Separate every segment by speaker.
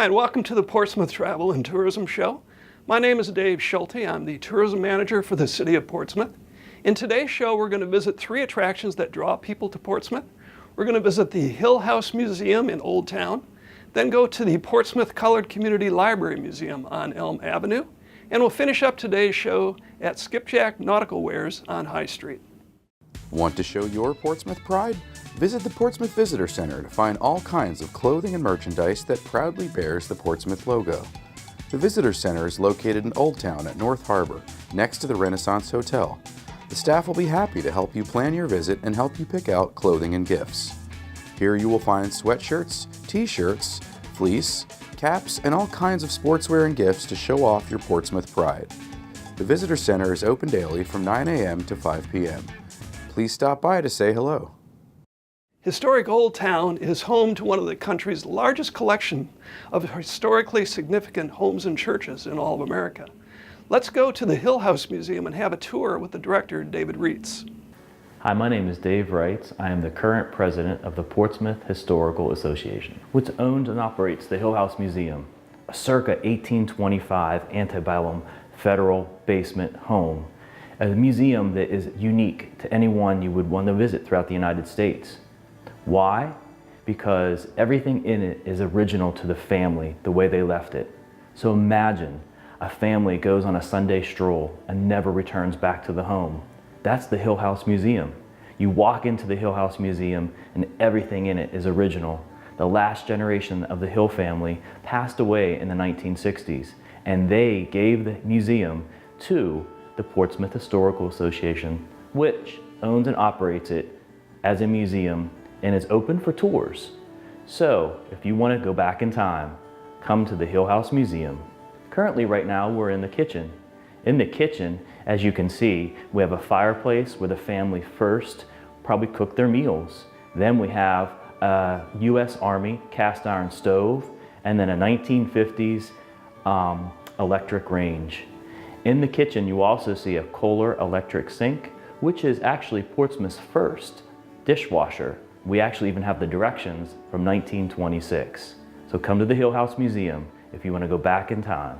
Speaker 1: Hi, and welcome to the Portsmouth Travel and Tourism Show. My name is Dave Schulte. I'm the tourism manager for the city of Portsmouth. In today's show, we're going to visit 3 attractions that draw people to Portsmouth. We're going to visit the Hill House Museum in Old Town, then go to the Portsmouth Colored Community Library Museum on Elm Avenue, and we'll finish up today's show at Skipjack Nautical Wares on High Street.
Speaker 2: Want to show your Portsmouth pride? Visit the Portsmouth Visitor Center to find all kinds of clothing and merchandise that proudly bears the Portsmouth logo. The Visitor Center is located in Old Town at North Harbor, next to the Renaissance Hotel. The staff will be happy to help you plan your visit and help you pick out clothing and gifts. Here you will find sweatshirts, t-shirts, fleece, caps, and all kinds of sportswear and gifts to show off your Portsmouth pride. The Visitor Center is open daily from 9 a.m. to 5 p.m. Please stop by to say hello.
Speaker 1: Historic Old Town is home to one of the country's largest collection of historically significant homes and churches in all of America. Let's go to the Hill House Museum and have a tour with the director, David Reitz.
Speaker 3: Hi, my name is Dave Reitz. I am the current president of the Portsmouth Historical Association, which owns and operates the Hill House Museum, a circa 1825 antebellum federal basement home, a museum that is unique to anyone you would want to visit throughout the United States. Why? Because everything in it is original to the family, the way they left it. So imagine a family goes on a Sunday stroll and never returns back to the home. That's the Hill House Museum. You walk into the Hill House Museum and everything in it is original. The last generation of the Hill family passed away in the 1960s, and they gave the museum to the Portsmouth Historical Association, which owns and operates it as a museum and is open for tours. So if you want to go back in time, come to the Hill House Museum. Currently right now we're in the kitchen. In the kitchen, as you can see, we have a fireplace where the family first probably cooked their meals. Then we have a U.S. Army cast iron stove and then a 1950s electric range. In the kitchen you also see a Kohler electric sink, which is actually Portsmouth's first dishwasher. We actually even have the directions from 1926. So come to the Hill House Museum if you want to go back in time.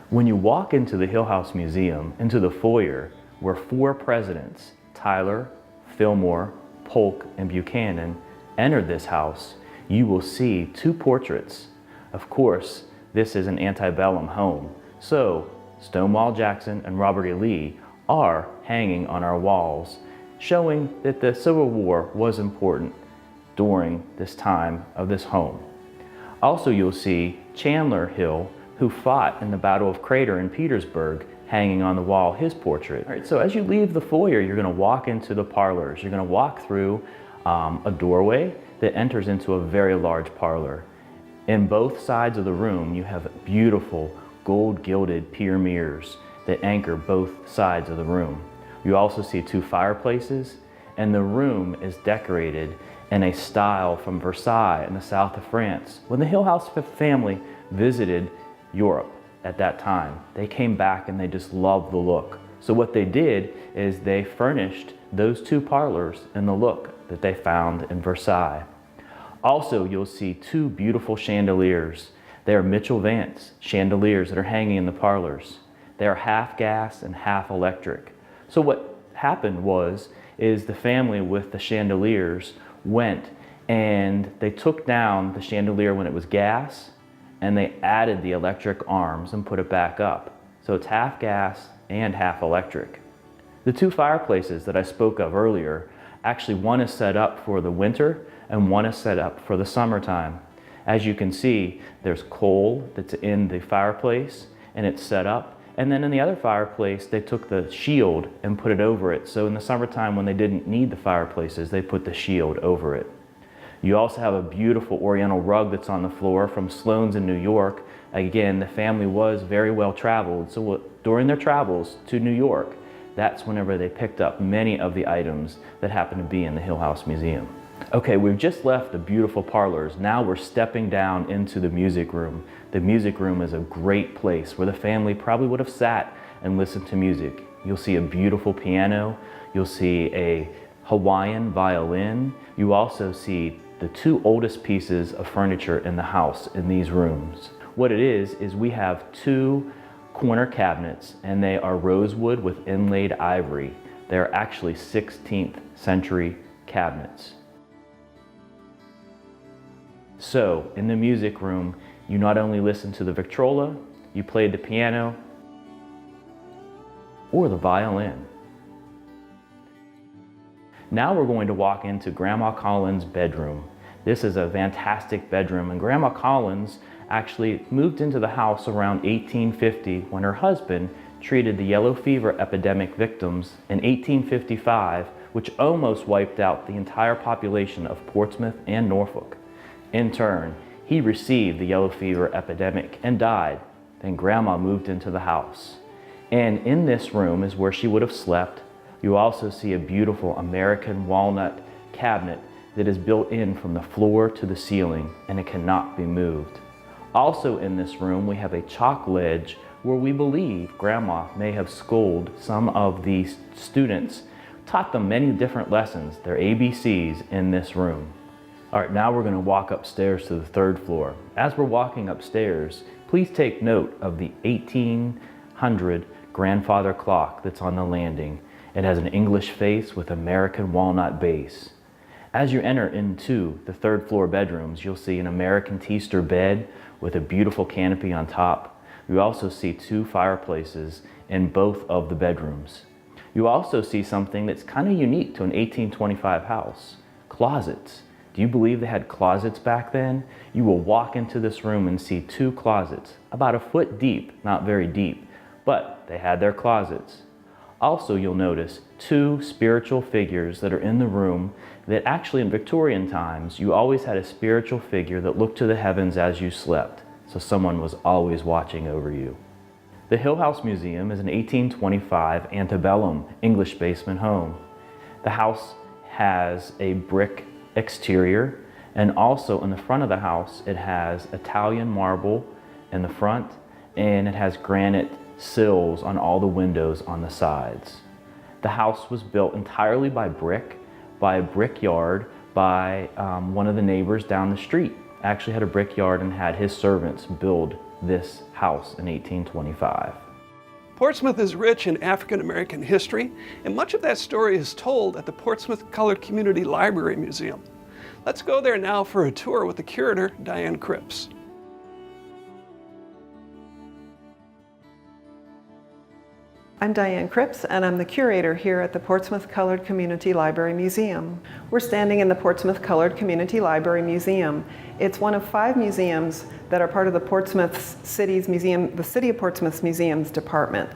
Speaker 3: When you walk into the Hill House Museum, into the foyer, where 4 presidents, Tyler, Fillmore, Polk, and Buchanan, entered this house, you will see 2 portraits. Of course, this is an antebellum home, so Stonewall Jackson and Robert E. Lee are hanging on our walls, showing that the Civil War was important during this time of this home. Also, you'll see Chandler Hill, who fought in the Battle of Crater in Petersburg, hanging on the wall, his portrait. All right, so as you leave the foyer, you're going to walk into the parlors. You're going to walk through a doorway that enters into a very large parlor. In both sides of the room, you have beautiful gold-gilded pier mirrors that anchor both sides of the room. You also see 2 fireplaces, and the room is decorated in a style from Versailles in the south of France. When the Hill House family visited Europe at that time, they came back and they just loved the look. So what they did is they furnished those 2 parlors in the look that they found in Versailles. Also, you'll see 2 beautiful chandeliers. They are Mitchell Vance chandeliers that are hanging in the parlors. They are half gas and half electric. So what happened is the family with the chandeliers went and they took down the chandelier when it was gas and they added the electric arms and put it back up. So it's half gas and half electric. The 2 fireplaces that I spoke of earlier, actually one is set up for the winter and one is set up for the summertime. As you can see, there's coal that's in the fireplace and it's set up. And then in the other fireplace, they took the shield and put it over it. So in the summertime, when they didn't need the fireplaces, they put the shield over it. You also have a beautiful oriental rug that's on the floor from Sloan's in New York. Again, the family was very well traveled. So during their travels to New York, that's whenever they picked up many of the items that happen to be in the Hill House Museum. Okay, we've just left the beautiful parlors. Now we're stepping down into the music room. The music room is a great place where the family probably would have sat and listened to music. You'll see a beautiful piano. You'll see a Hawaiian violin. You also see the 2 oldest pieces of furniture in the house in these rooms. What it is we have two corner cabinets, and they are rosewood with inlaid ivory. They're actually 16th century cabinets. So in the music room, you not only listen to the Victrola, you played the piano or the violin. Now we're going to walk into Grandma Collins' bedroom. This is a fantastic bedroom, and Grandma Collins actually moved into the house around 1850 when her husband treated the yellow fever epidemic victims in 1855, which almost wiped out the entire population of Portsmouth and Norfolk. In turn, he received the yellow fever epidemic and died. Then Grandma moved into the house. And in this room is where she would have slept. You also see a beautiful American walnut cabinet that is built in from the floor to the ceiling, and it cannot be moved. Also in this room, we have a chalk ledge where we believe Grandma may have schooled some of the students, taught them many different lessons, their ABCs, in this room. All right, now we're going to walk upstairs to the third floor. As we're walking upstairs, please take note of the 1800 grandfather clock that's on the landing. It has an English face with American walnut base. As you enter into the third floor bedrooms, you'll see an American Teaster bed with a beautiful canopy on top. You also see two fireplaces in both of the bedrooms. You also see something that's kind of unique to an 1825 house: closets. Do you believe they had closets back then? You will walk into this room and see two closets, about a foot deep, not very deep, but they had their closets. Also, you'll notice two spiritual figures that are in the room that actually in Victorian times, you always had a spiritual figure that looked to the heavens as you slept. So someone was always watching over you. The Hill House Museum is an 1825 antebellum English basement home. The house has a brick exterior, and also in the front of the house it has Italian marble in the front, and it has granite sills on all the windows on the sides. The house was built entirely by brick, by a brickyard, by one of the neighbors down the street. Actually had a brickyard and had his servants build this house in 1825.
Speaker 1: Portsmouth is rich in African American history, and much of that story is told at the Portsmouth Colored Community Library Museum. Let's go there now for a tour with the curator, Diane Cripps.
Speaker 4: I'm Diane Cripps, and I'm the curator here at the Portsmouth Colored Community Library Museum. We're standing in the Portsmouth Colored Community Library Museum. It's one of 5 museums that are part of the Portsmouth City's Museum, the City of Portsmouth's Museums Department.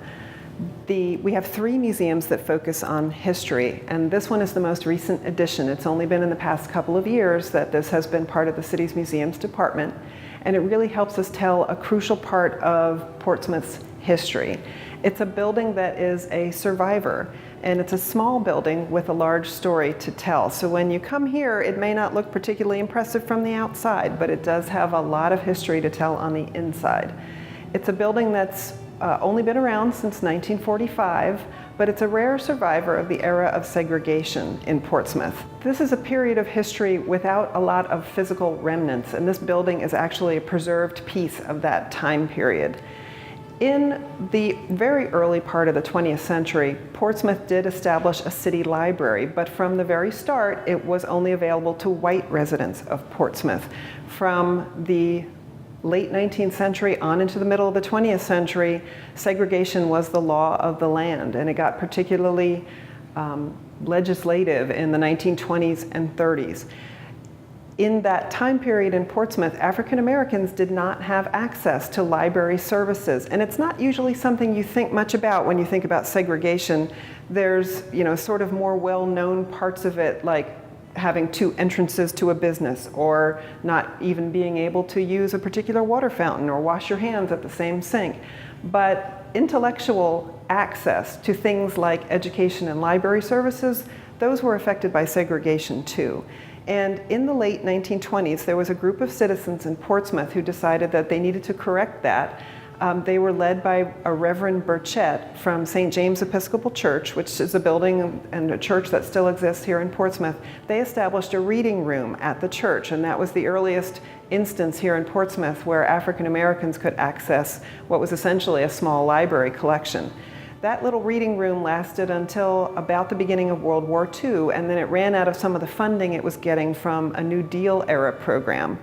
Speaker 4: We have 3 museums that focus on history, and this one is the most recent addition. It's only been in the past couple of years that this has been part of the city's museums department, and it really helps us tell a crucial part of Portsmouth's history. It's a building that is a survivor, and it's a small building with a large story to tell. So when you come here, it may not look particularly impressive from the outside, but it does have a lot of history to tell on the inside. It's a building that's only been around since 1945, but it's a rare survivor of the era of segregation in Portsmouth. This is a period of history without a lot of physical remnants, and this building is actually a preserved piece of that time period. In the very early part of the 20th century, Portsmouth did establish a city library, but from the very start, it was only available to white residents of Portsmouth. From the late 19th century on into the middle of the 20th century, segregation was the law of the land, and it got particularly legislative in the 1920s and 30s. In that time period in Portsmouth, African Americans did not have access to library services, and it's not usually something you think much about when you think about segregation. There's, sort of more well-known parts of it, like having 2 entrances to a business, or not even being able to use a particular water fountain or wash your hands at the same sink. But intellectual access to things like education and library services, those were affected by segregation too. And in the late 1920s, there was a group of citizens in Portsmouth who decided that they needed to correct that. They were led by a Reverend Burchett from St. James Episcopal Church, which is a building and a church that still exists here in Portsmouth. They established a reading room at the church, and that was the earliest instance here in Portsmouth where African Americans could access what was essentially a small library collection. That little reading room lasted until about the beginning of World War II, and then it ran out of some of the funding it was getting from a New Deal era program.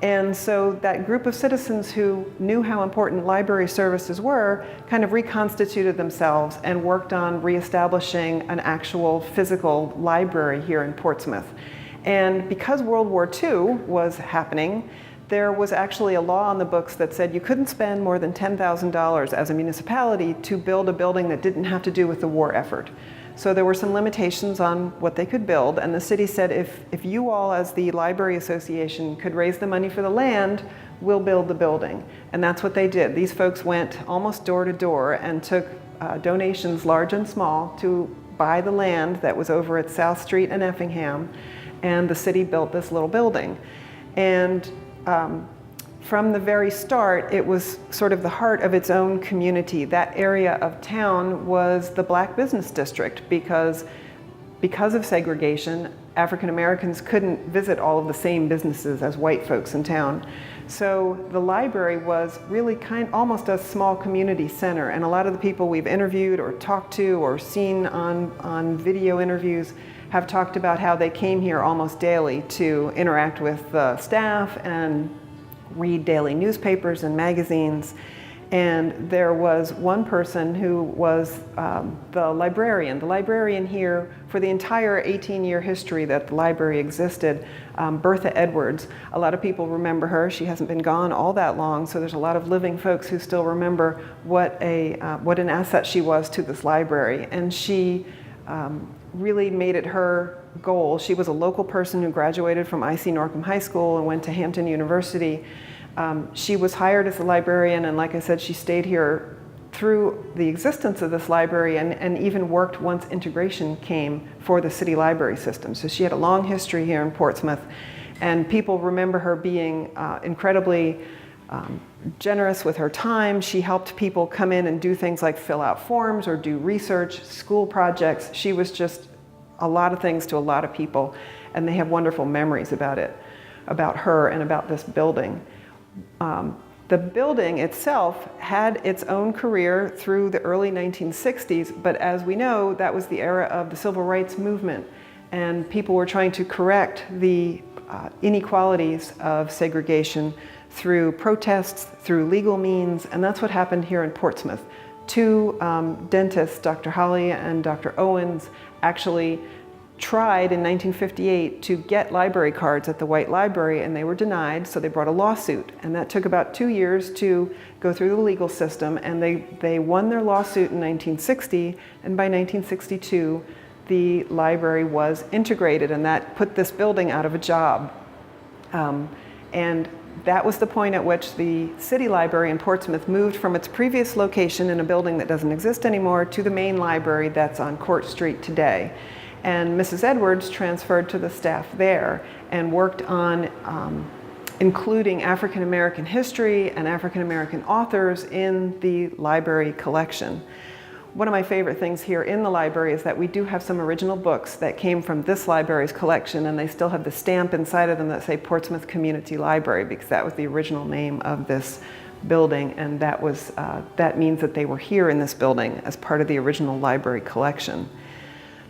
Speaker 4: And so that group of citizens who knew how important library services were kind of reconstituted themselves and worked on reestablishing an actual physical library here in Portsmouth. And because World War II was happening, there was actually a law on the books that said you couldn't spend more than $10,000 as a municipality to build a building that didn't have to do with the war effort. So there were some limitations on what they could build, and the city said if you all as the Library Association could raise the money for the land, we'll build the building. And that's what they did. These folks went almost door to door and took donations large and small to buy the land that was over at South Street and Effingham, and the city built this little building. And from the very start, it was sort of the heart of its own community. That area of town was the black business district because of segregation, African Americans couldn't visit all of the same businesses as white folks in town. So the library was really almost a small community center, and a lot of the people we've interviewed or talked to or seen on video interviews have talked about how they came here almost daily to interact with the staff and read daily newspapers and magazines. And there was one person who was the librarian here for the entire 18-year history that the library existed, Bertha Edwards. A lot of people remember her. She hasn't been gone all that long, so there's a lot of living folks who still remember what an asset she was to this library. And she really made it her goal. She was a local person who graduated from I.C. Norcom High School and went to Hampton University. She was hired as a librarian, and like I said, she stayed here through the existence of this library and even worked once integration came for the city library system. So she had a long history here in Portsmouth, and people remember her being incredibly generous with her time. She helped people come in and do things like fill out forms or do research, school projects. She was just a lot of things to a lot of people, and they have wonderful memories about it, about her and about this building. The building itself had its own career through the early 1960s, but as we know, that was the era of the civil rights movement, and people were trying to correct the inequalities of segregation through protests, through legal means, and that's what happened here in Portsmouth. Two dentists, Dr. Holly and Dr. Owens, actually tried in 1958 to get library cards at the White Library, and they were denied, so they brought a lawsuit. And that took about 2 years to go through the legal system, and they won their lawsuit in 1960, and by 1962, the library was integrated, and that put this building out of a job. And that was the point at which the city library in Portsmouth moved from its previous location in a building that doesn't exist anymore to the main library that's on Court Street today. And Mrs. Edwards transferred to the staff there and worked on including African American history and African American authors in the library collection. One of my favorite things here in the library is that we do have some original books that came from this library's collection, and they still have the stamp inside of them that say Portsmouth Community Library, because that was the original name of this building, and that means that they were here in this building as part of the original library collection.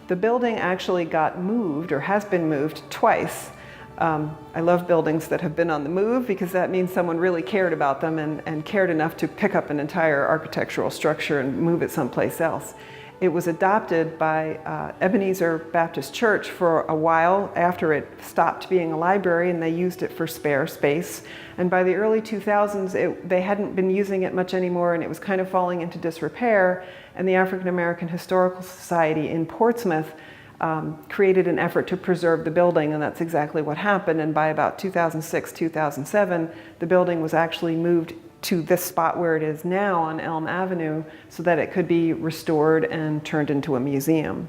Speaker 4: The building actually got moved, or has been moved, twice. I love buildings that have been on the move because that means someone really cared about them and cared enough to pick up an entire architectural structure and move it someplace else. It was adopted by Ebenezer Baptist Church for a while after it stopped being a library, and they used it for spare space. And by the early 2000s, they hadn't been using it much anymore, and it was kind of falling into disrepair. And the African American Historical Society in Portsmouth created an effort to preserve the building, and that's exactly what happened. And by about 2006, 2007, the building was actually moved to this spot where it is now on Elm Avenue so that it could be restored and turned into a museum.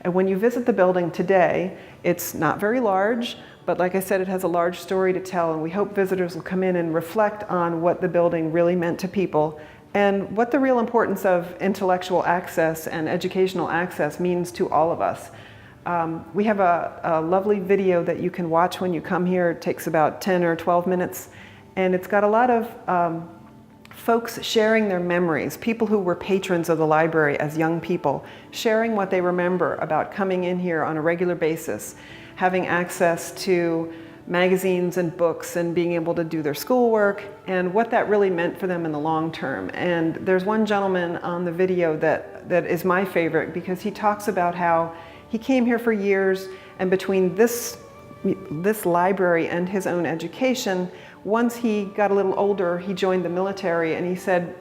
Speaker 4: And when you visit the building today, it's not very large, but like I said, it has a large story to tell, and we hope visitors will come in and reflect on what the building really meant to people and what the real importance of intellectual access and educational access means to all of us. We have a lovely video that you can watch when you come here. It takes about 10 or 12 minutes, and it's got a lot of folks sharing their memories, people who were patrons of the library as young people, sharing what they remember about coming in here on a regular basis, having access to magazines and books and being able to do their schoolwork, and what that really meant for them in the long term. And there's one gentleman on the video that is my favorite, because he talks about how he came here for years, and between this library and his own education, once he got a little older, he joined the military, and he said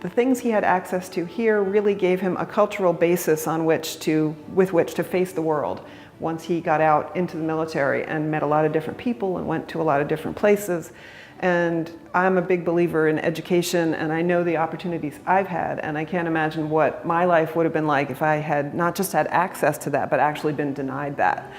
Speaker 4: the things he had access to here really gave him a cultural basis with which to face the world. Once he got out into the military and met a lot of different people and went to a lot of different places. And I'm a big believer in education, and I know the opportunities I've had, and I can't imagine what my life would have been like if I had not just had access to that, but actually been denied that.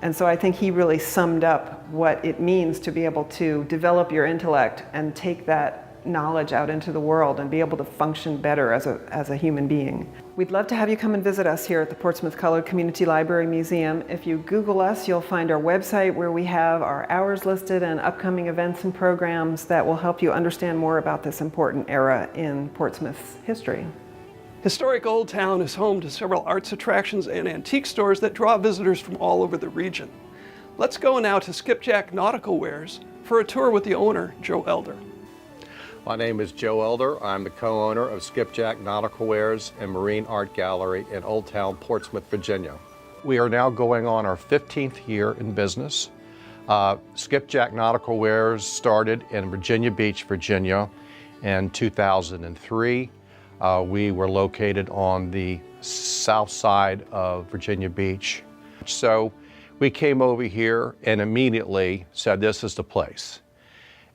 Speaker 4: And so I think he really summed up what it means to be able to develop your intellect and take that knowledge out into the world and be able to function better as a human being. We'd love to have you come and visit us here at the Portsmouth Colored Community Library Museum. If you Google us, you'll find our website where we have our hours listed and upcoming events and programs that will help you understand more about this important era in Portsmouth's history.
Speaker 1: Historic Old Town is home to several arts attractions and antique stores that draw visitors from all over the region. Let's go now to Skipjack Nautical Wares for a tour with the owner, Joe Elder.
Speaker 5: My name is Joe Elder. I'm the co-owner of Skipjack Nautical Wares and Marine Art Gallery in Old Town, Portsmouth, Virginia. We are now going on our 15th year in business. Skipjack Nautical Wares started in Virginia Beach, Virginia in 2003. We were located on the south side of Virginia Beach. So we came over here and immediately said, this is the place.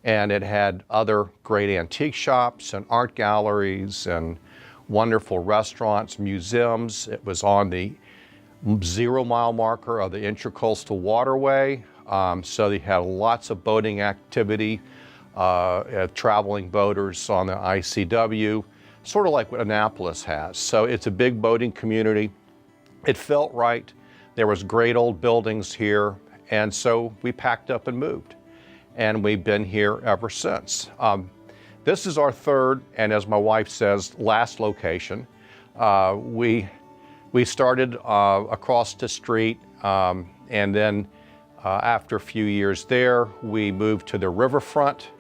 Speaker 5: And it had other great antique shops and art galleries and wonderful restaurants, museums. It was on the 0 mile marker of the Intracoastal Waterway. So they had lots of boating activity, traveling boaters on the ICW, sort of like what Annapolis has. So it's a big boating community. It felt right. There was great old buildings here. And so we packed up and moved. And we've been here ever since. This is our third, and as my wife says, last location. We started across the street, and then after a few years there, we moved to the riverfront,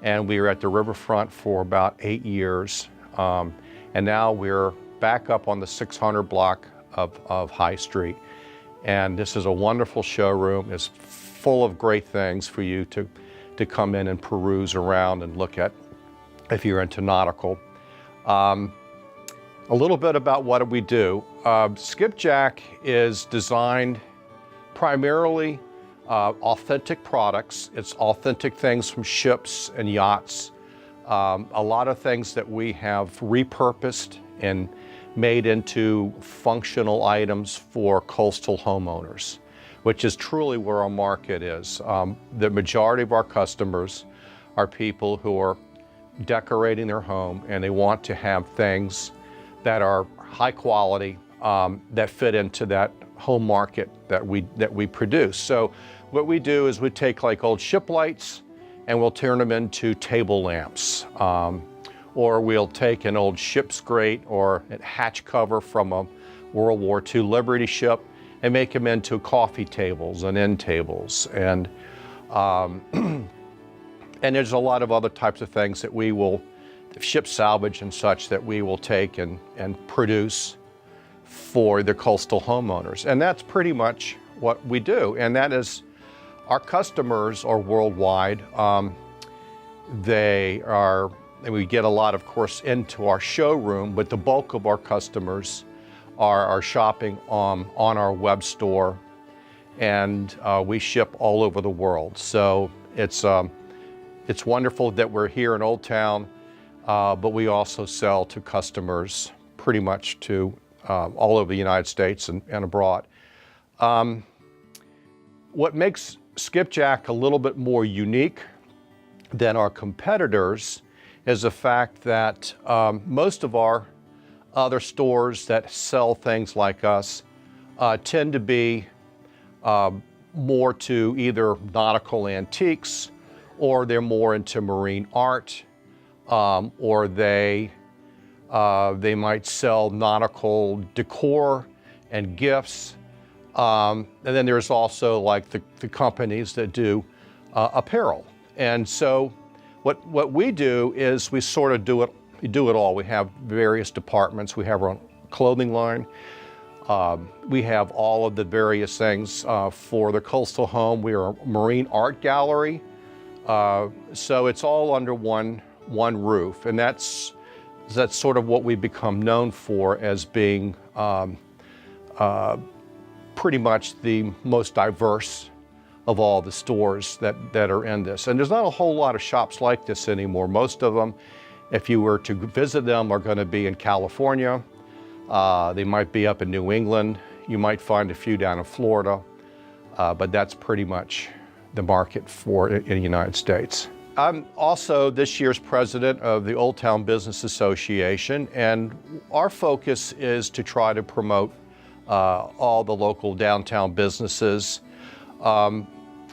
Speaker 5: and we were at the riverfront for about 8 years. And now we're back up on the 600 block of High Street. And this is a wonderful showroom. It's full of great things for you to come in and peruse around and look at if you're into nautical. A little bit about what we do. Skipjack is designed primarily authentic products. It's authentic things from ships and yachts. A lot of things that we have repurposed and made into functional items for coastal homeowners, which is truly where our market is. The majority of our customers are people who are decorating their home, and they want to have things that are high quality, that fit into that home market that we produce. So what we do is we take like old ship lights and we'll turn them into table lamps. Or we'll take an old ship's grate or a hatch cover from a World War II Liberty ship and make them into coffee tables and end tables. And there's a lot of other types of things that we will, ship salvage and such, that we will take and produce for the coastal homeowners. And that's pretty much what we do. And that is, our customers are worldwide. And we get a lot, of course, into our showroom, but the bulk of our customers are shopping on our web store, and we ship all over the world. So it's wonderful that we're here in Old Town, but we also sell to customers pretty much to all over the United States and abroad. What makes Skipjack a little bit more unique than our competitors is the fact that most of our other stores that sell things like us tend to be more to either nautical antiques, or they're more into marine art, or they might sell nautical decor and gifts. And then there's also like the companies that do apparel. And so what we do is we sort of do it all. We have various departments. We have our own clothing line. We have all of the various things for the coastal home. We are a marine art gallery. So it's all under one roof. And that's sort of what we've become known for as being pretty much the most diverse of all the stores that are in this. And there's not a whole lot of shops like this anymore. Most of them, if you were to visit them, are going to be in California. They might be up in New England. You might find a few down in Florida, but that's pretty much the market for it in the United States. I'm also this year's president of the Old Town Business Association, and our focus is to try to promote all the local downtown businesses.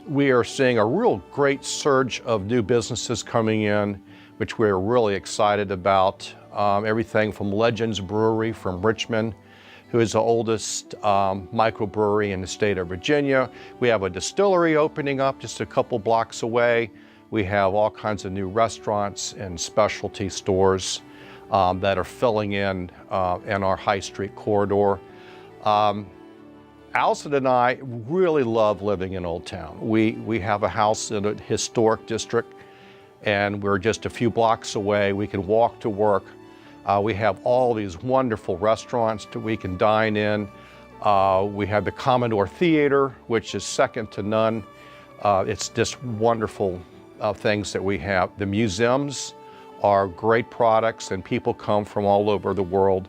Speaker 5: We are seeing a real great surge of new businesses coming in, which we're really excited about. Everything from Legends Brewery from Richmond, who is the oldest microbrewery in the state of Virginia. We have a distillery opening up just a couple blocks away. We have all kinds of new restaurants and specialty stores that are filling in our High Street corridor. Allison and I really love living in Old Town. We have a house in a historic district, and we're just a few blocks away. We can walk to work. We have all these wonderful restaurants that we can dine in. We have the Commodore Theater, which is second to none. It's just wonderful things that we have. The museums are great products, and people come from all over the world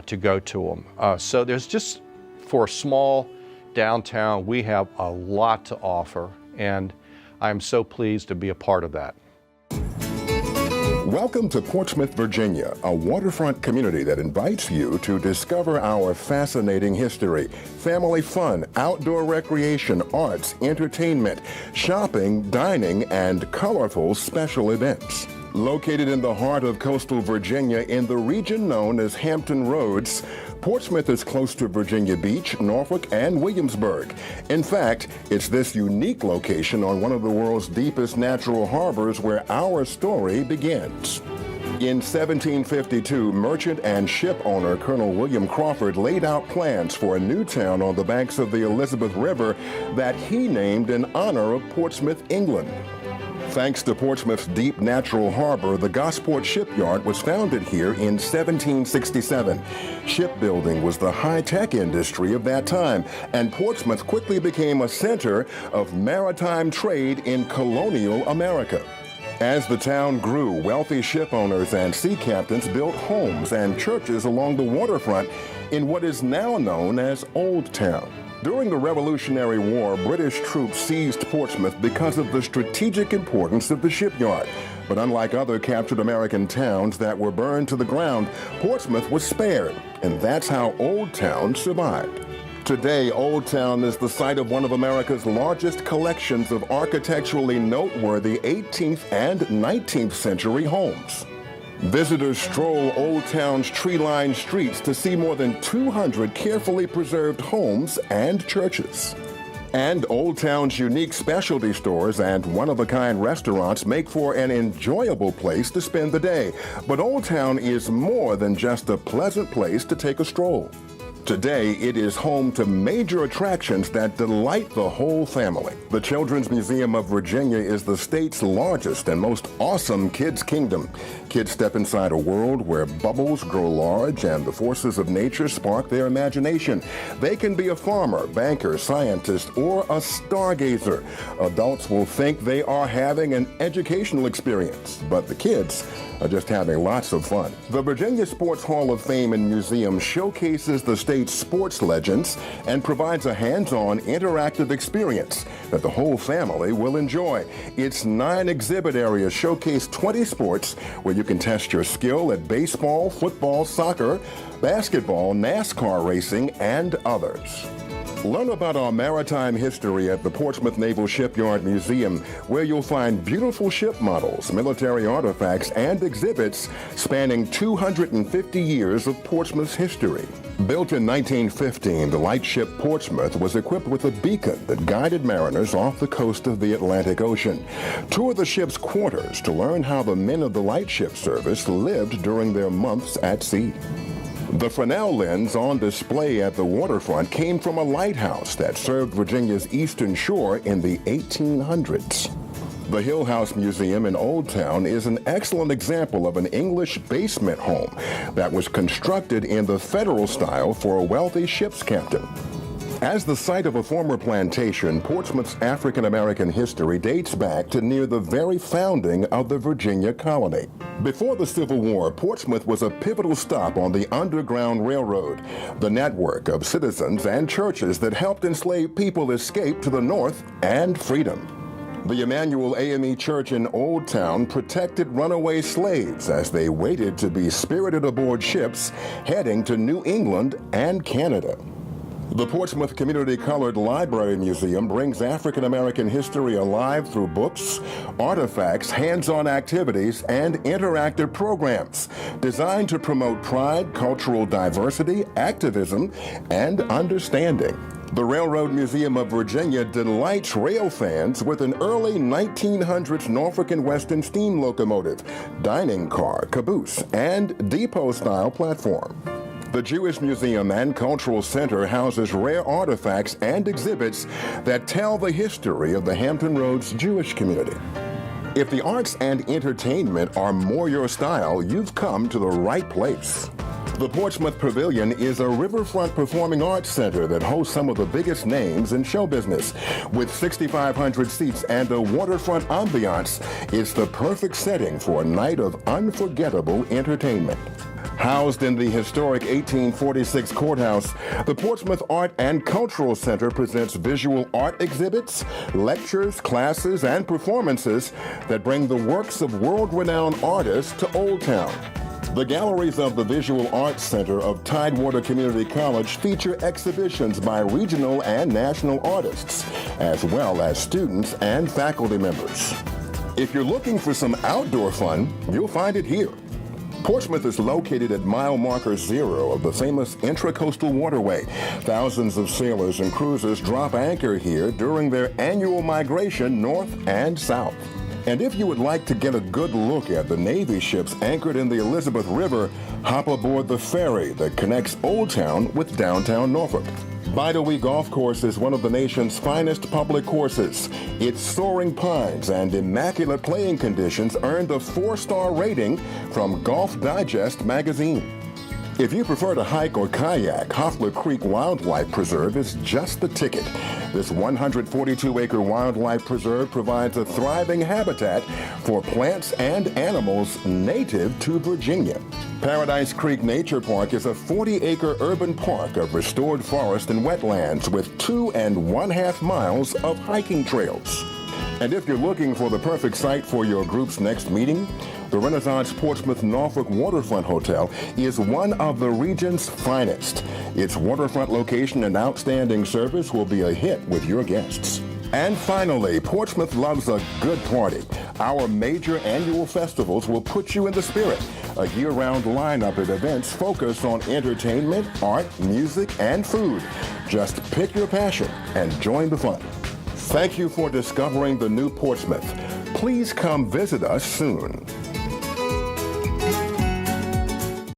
Speaker 5: to go to them. So there's just, for a small downtown, we have a lot to offer, and I'm so pleased to be a part of that.
Speaker 6: Welcome to Portsmouth, Virginia, a waterfront community that invites you to discover our fascinating history, family fun, outdoor recreation, arts, entertainment, shopping, dining, and colorful special events. Located in the heart of coastal Virginia in the region known as Hampton Roads, Portsmouth is close to Virginia Beach, Norfolk, and Williamsburg. In fact, it's this unique location on one of the world's deepest natural harbors where our story begins. In 1752, merchant and ship owner Colonel William Crawford laid out plans for a new town on the banks of the Elizabeth River that he named in honor of Portsmouth, England. Thanks to Portsmouth's deep natural harbor, the Gosport Shipyard was founded here in 1767. Shipbuilding was the high-tech industry of that time, and Portsmouth quickly became a center of maritime trade in colonial America. As the town grew, wealthy ship owners and sea captains built homes and churches along the waterfront in what is now known as Old Town. During the Revolutionary War, British troops seized Portsmouth because of the strategic importance of the shipyard. But unlike other captured American towns that were burned to the ground, Portsmouth was spared, and that's how Old Town survived. Today, Old Town is the site of one of America's largest collections of architecturally noteworthy 18th and 19th century homes. Visitors stroll Old Town's tree-lined streets to see more than 200 carefully preserved homes and churches. And Old Town's unique specialty stores and one-of-a-kind restaurants make for an enjoyable place to spend the day. But Old Town is more than just a pleasant place to take a stroll. Today, it is home to major attractions that delight the whole family. The Children's Museum of Virginia is the state's largest and most awesome kids' kingdom. Kids step inside a world where bubbles grow large and the forces of nature spark their imagination. They can be a farmer, banker, scientist, or a stargazer. Adults will think they are having an educational experience, but the kids are just having lots of fun. The Virginia Sports Hall of Fame and Museum showcases the state's meets sports legends and provides a hands-on interactive experience that the whole family will enjoy. Its 9 exhibit areas showcase 20 sports where you can test your skill at baseball, football, soccer, basketball, NASCAR racing, and others. Learn about our maritime history at the Portsmouth Naval Shipyard Museum, where you'll find beautiful ship models, military artifacts, and exhibits spanning 250 years of Portsmouth's history. Built in 1915, the lightship Portsmouth was equipped with a beacon that guided mariners off the coast of the Atlantic Ocean. Tour the ship's quarters to learn how the men of the lightship service lived during their months at sea. The Fresnel lens on display at the waterfront came from a lighthouse that served Virginia's eastern shore in the 1800s. The Hill House Museum in Old Town is an excellent example of an English basement home that was constructed in the Federal style for a wealthy ship's captain. As the site of a former plantation, Portsmouth's African-American history dates back to near the very founding of the Virginia colony. Before the Civil War, Portsmouth was a pivotal stop on the Underground Railroad, the network of citizens and churches that helped enslaved people escape to the north and freedom. The Emmanuel AME Church in Old Town protected runaway slaves as they waited to be spirited aboard ships heading to New England and Canada. The Portsmouth Community Colored Library Museum brings African American history alive through books, artifacts, hands-on activities, and interactive programs designed to promote pride, cultural diversity, activism, and understanding. The Railroad Museum of Virginia delights rail fans with an early 1900s Norfolk and Western steam locomotive, dining car, caboose, and depot-style platform. The Jewish Museum and Cultural Center houses rare artifacts and exhibits that tell the history of the Hampton Roads Jewish community. If the arts and entertainment are more your style, you've come to the right place. The Portsmouth Pavilion is a riverfront performing arts center that hosts some of the biggest names in show business. With 6,500 seats and a waterfront ambiance, it's the perfect setting for a night of unforgettable entertainment. Housed in the historic 1846 courthouse, the Portsmouth Art and Cultural Center presents visual art exhibits, lectures, classes, and performances that bring the works of world-renowned artists to Old Town. The galleries of the Visual Arts Center of Tidewater Community College feature exhibitions by regional and national artists, as well as students and faculty members. If you're looking for some outdoor fun, you'll find it here. Portsmouth is located at mile marker 0 of the famous Intracoastal Waterway. Thousands of sailors and cruisers drop anchor here during their annual migration north and south. And if you would like to get a good look at the Navy ships anchored in the Elizabeth River, hop aboard the ferry that connects Old Town with downtown Norfolk. Bidewee Golf Course is one of the nation's finest public courses. Its soaring pines and immaculate playing conditions earned a 4-star rating from Golf Digest magazine. If you prefer to hike or kayak, Hoffler Creek Wildlife Preserve is just the ticket. This 142-acre wildlife preserve provides a thriving habitat for plants and animals native to Virginia. Paradise Creek Nature Park is a 40-acre urban park of restored forest and wetlands with 2 1/2 miles of hiking trails. And if you're looking for the perfect site for your group's next meeting, the Renaissance Portsmouth Norfolk Waterfront Hotel is one of the region's finest. Its waterfront location and outstanding service will be a hit with your guests. And finally, Portsmouth loves a good party. Our major annual festivals will put you in the spirit. A year-round lineup of events focused on entertainment, art, music, and food. Just pick your passion and join the fun. Thank you for discovering the new Portsmouth. Please come visit us soon.